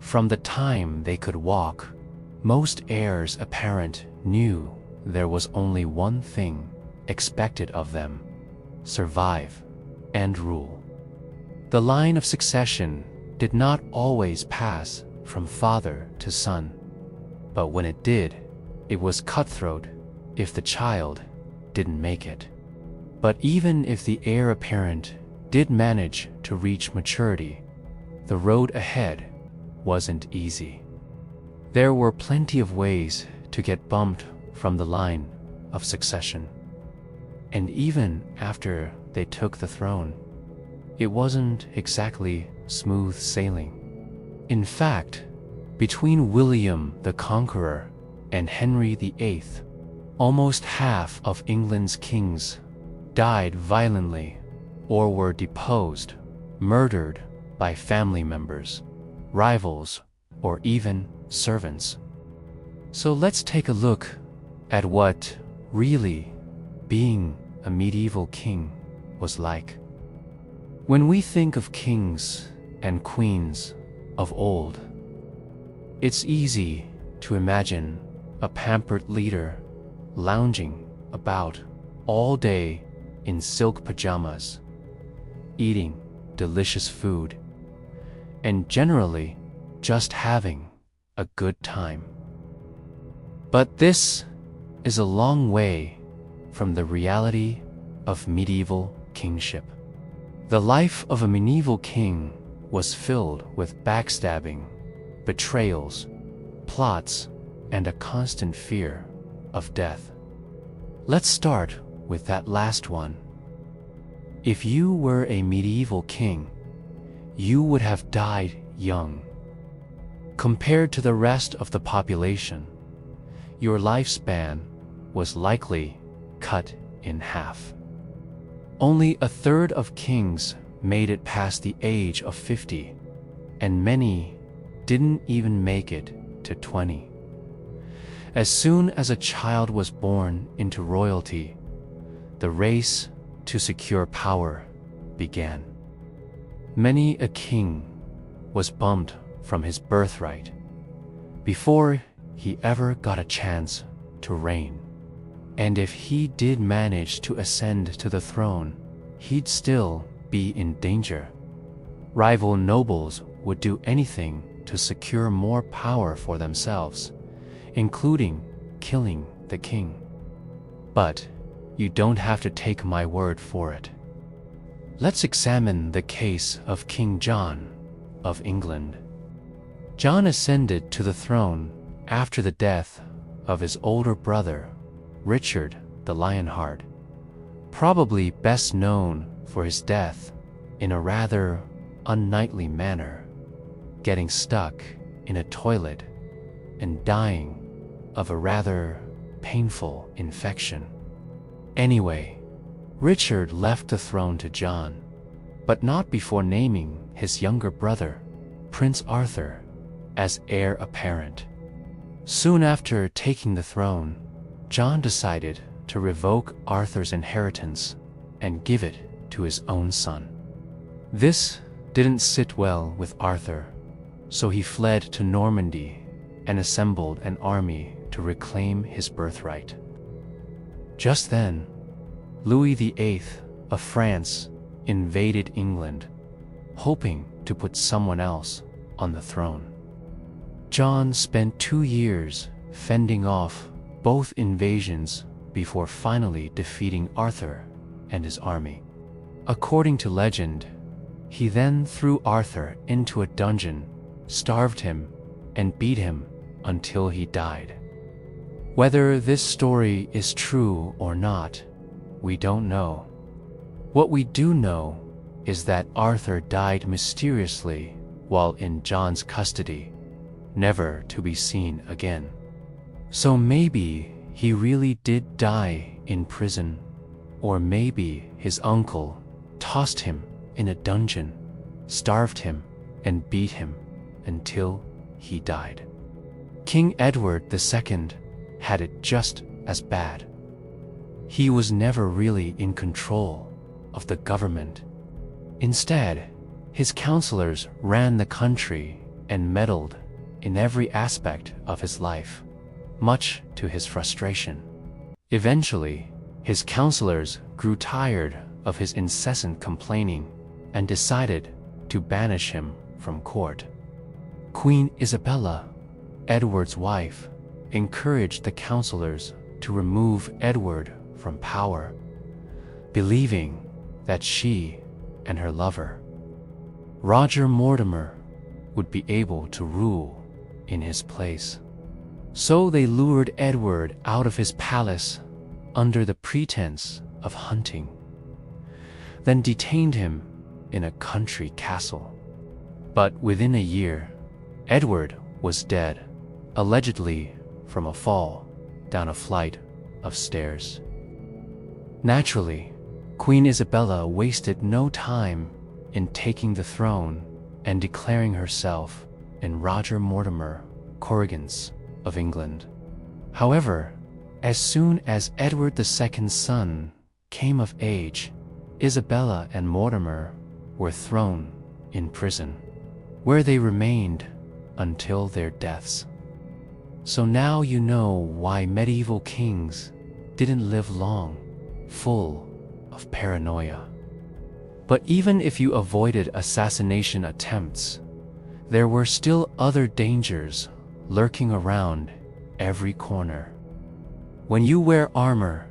From the time they could walk, most heirs apparent knew there was only one thing expected of them: survive and rule. The line of succession did not always pass from father to son, but when it did, it was cutthroat if the child didn't make it. But even if the heir apparent did manage to reach maturity, the road ahead wasn't easy. There were plenty of ways to get bumped from the line of succession. And even after they took the throne, it wasn't exactly smooth sailing. In fact, between William the Conqueror and Henry VIII, almost half of England's kings died violently or were deposed, murdered by family members, rivals, or even servants. So let's take a look at what really being a medieval king was like. When we think of kings and queens of old, it's easy to imagine a pampered leader lounging about all day in silk pajamas, eating delicious food, and generally just having a good time. But this is a long way from the reality of medieval kingship. The life of a medieval king was filled with backstabbing, betrayals, plots, and a constant fear of death. Let's start with that last one. If you were a medieval king, you would have died young. Compared to the rest of the population, your lifespan was likely cut in half. Only a third of kings made it past the age of 50, and many didn't even make it to 20. As soon as a child was born into royalty, the race to secure power began. Many a king was bumped from his birthright before he ever got a chance to reign. And if he did manage to ascend to the throne, he'd still be in danger. Rival nobles would do anything to secure more power for themselves, including killing the king. But you don't have to take my word for it. Let's examine the case of King John of England. John ascended to the throne after the death of his older brother, Richard the Lionheart, probably best known for his death in a rather unknightly manner, getting stuck in a toilet and dying of a rather painful infection. Anyway, Richard left the throne to John, but not before naming his younger brother, Prince Arthur, as heir apparent. Soon after taking the throne, John decided to revoke Arthur's inheritance and give it to his own son. This didn't sit well with Arthur, so he fled to Normandy and assembled an army to reclaim his birthright. Just then, Louis VIII of France invaded England, hoping to put someone else on the throne. John spent 2 years fending off both invasions before finally defeating Arthur and his army. According to legend, he then threw Arthur into a dungeon, starved him, and beat him until he died. Whether this story is true or not, we don't know. What we do know is that Arthur died mysteriously while in John's custody, never to be seen again. So maybe he really did die in prison, or maybe his uncle tossed him in a dungeon, starved him, and beat him until he died. King Edward II had it just as bad. He was never really in control of the government. Instead, his counselors ran the country and meddled in every aspect of his life, much to his frustration. Eventually, his counselors grew tired of his incessant complaining and decided to banish him from court. Queen Isabella, Edward's wife, encouraged the counselors to remove Edward from power, believing that she and her lover, Roger Mortimer, would be able to rule in his place. So they lured Edward out of his palace under the pretense of hunting, then detained him in a country castle. But within a year, Edward was dead, allegedly from a fall down a flight of stairs. Naturally, Queen Isabella wasted no time in taking the throne and declaring herself in Roger Mortimer, Corrigan's of England. However, as soon as Edward II's son came of age, Isabella and Mortimer were thrown in prison, where they remained until their deaths. So now you know why medieval kings didn't live long, full of paranoia. But even if you avoided assassination attempts, there were still other dangers lurking around every corner. When you wear armor,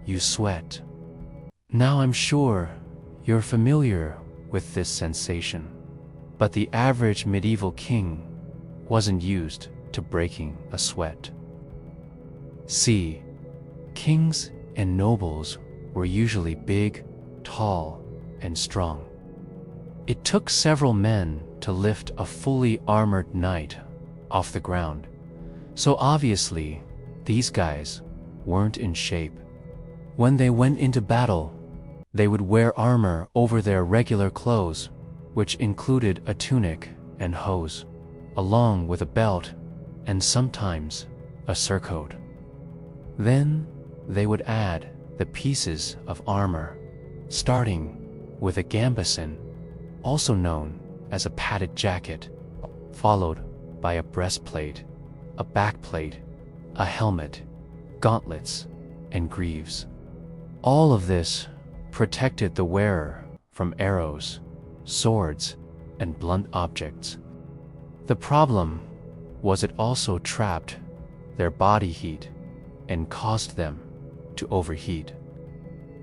you sweat. Now I'm sure you're familiar with this sensation, but the average medieval king wasn't used to breaking a sweat. See, kings and nobles were usually big, tall, and strong. It took several men to lift a fully armored knight off the ground, so obviously these guys weren't in shape. When they went into battle, they would wear armor over their regular clothes, which included a tunic and hose, along with a belt and sometimes a surcoat. Then they would add the pieces of armor, starting with a gambeson, also known as a padded jacket, followed by a breastplate, a backplate, a helmet, gauntlets, and greaves. All of this protected the wearer from arrows, swords, and blunt objects. The problem was it also trapped their body heat and caused them to overheat.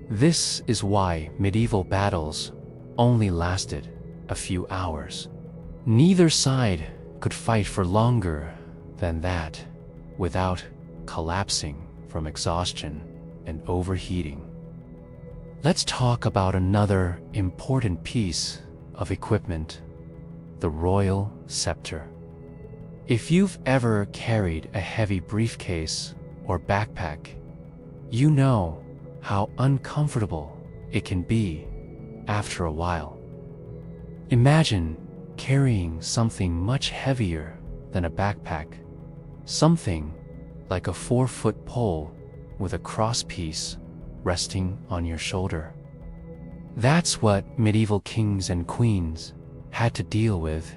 This is why medieval battles only lasted a few hours. Neither side could fight for longer than that without collapsing from exhaustion and overheating. Let's talk about another important piece of equipment, the royal scepter. If you've ever carried a heavy briefcase or backpack, you know how uncomfortable it can be after a while. Imagine carrying something much heavier than a backpack, something like a 4-foot pole with a crosspiece resting on your shoulder. That's what medieval kings and queens had to deal with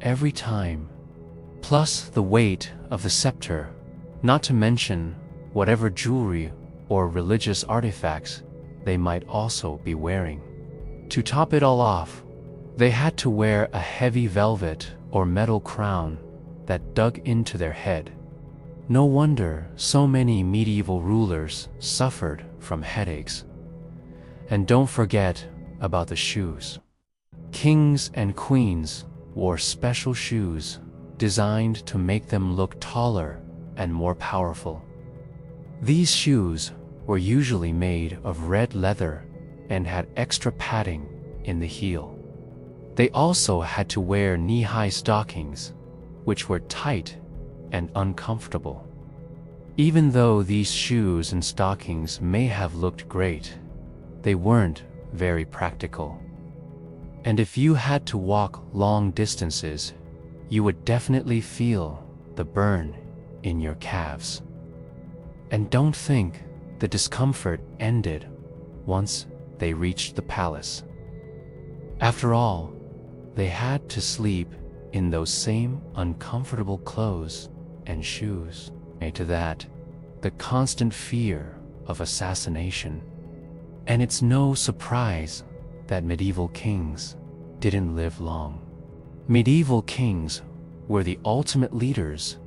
every time, plus the weight of the scepter, not to mention whatever jewelry or religious artifacts they might also be wearing. To top it all off, they had to wear a heavy velvet or metal crown that dug into their head. No wonder so many medieval rulers suffered from headaches. And don't forget about the shoes. Kings and queens wore special shoes designed to make them look taller and more powerful. These shoes were usually made of red leather and had extra padding in the heel. They also had to wear knee-high stockings, which were tight and uncomfortable. Even though these shoes and stockings may have looked great, they weren't very practical. And if you had to walk long distances, you would definitely feel the burn in your calves. And don't think the discomfort ended once they reached the palace. After all, they had to sleep in those same uncomfortable clothes and shoes. Add to that, the constant fear of assassination. And it's no surprise that medieval kings didn't live long. Medieval kings were the ultimate leaders,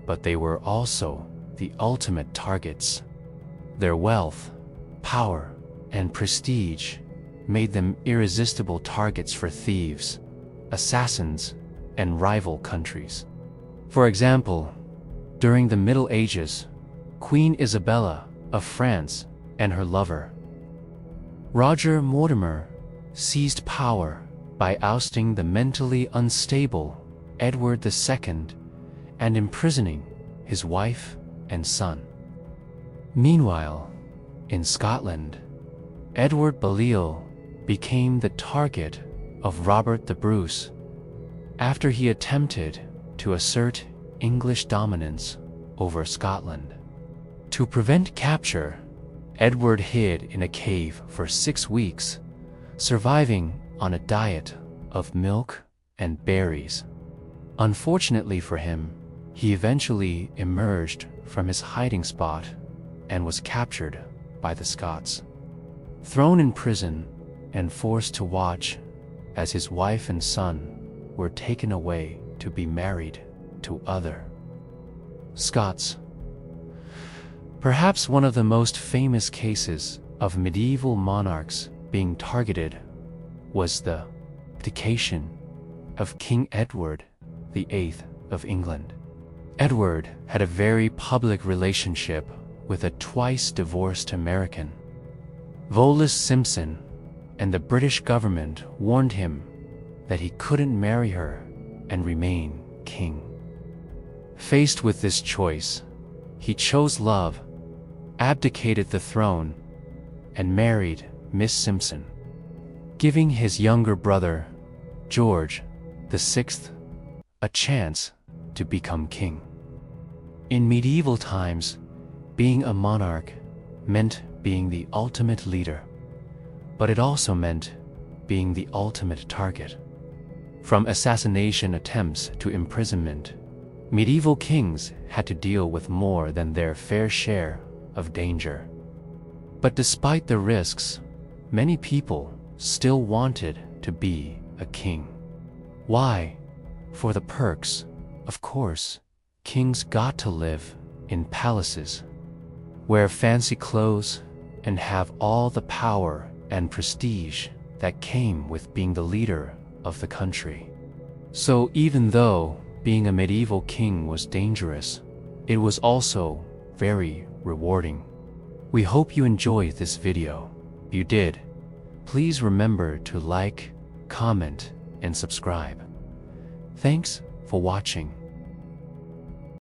but they were also the ultimate targets. Their wealth, power, and prestige made them irresistible targets for thieves, assassins, and rival countries. For example, during the Middle Ages, Queen Isabella of France and her lover, Roger Mortimer, seized power by ousting the mentally unstable Edward II and imprisoning his wife and son. Meanwhile, in Scotland, Edward Balliol became the target of Robert the Bruce after he attempted to assert English dominance over Scotland. To prevent capture, Edward hid in a cave for 6 weeks, surviving on a diet of milk and berries. Unfortunately for him, he eventually emerged from his hiding spot and was captured by the Scots. Thrown in prison and forced to watch as his wife and son were taken away to be married to other Scots. Perhaps one of the most famous cases of medieval monarchs being targeted was the abdication of King Edward VIII of England. Edward had a very public relationship with a twice-divorced American, Wallis Simpson, and the British government warned him that he couldn't marry her and remain king. Faced with this choice, he chose love, abdicated the throne, and married Miss Simpson, giving his younger brother, George VI, a chance to become king. In medieval times, being a monarch meant being the ultimate leader, but it also meant being the ultimate target. From assassination attempts to imprisonment, medieval kings had to deal with more than their fair share of danger. But despite the risks, many people still wanted to be a king. Why? For the perks, of course. Kings got to live in palaces, wear fancy clothes, and have all the power and prestige that came with being the leader of the country. So even though being a medieval king was dangerous, it was also very rewarding. We hope you enjoyed this video. If you did, please remember to like, comment, and subscribe. Thanks for watching.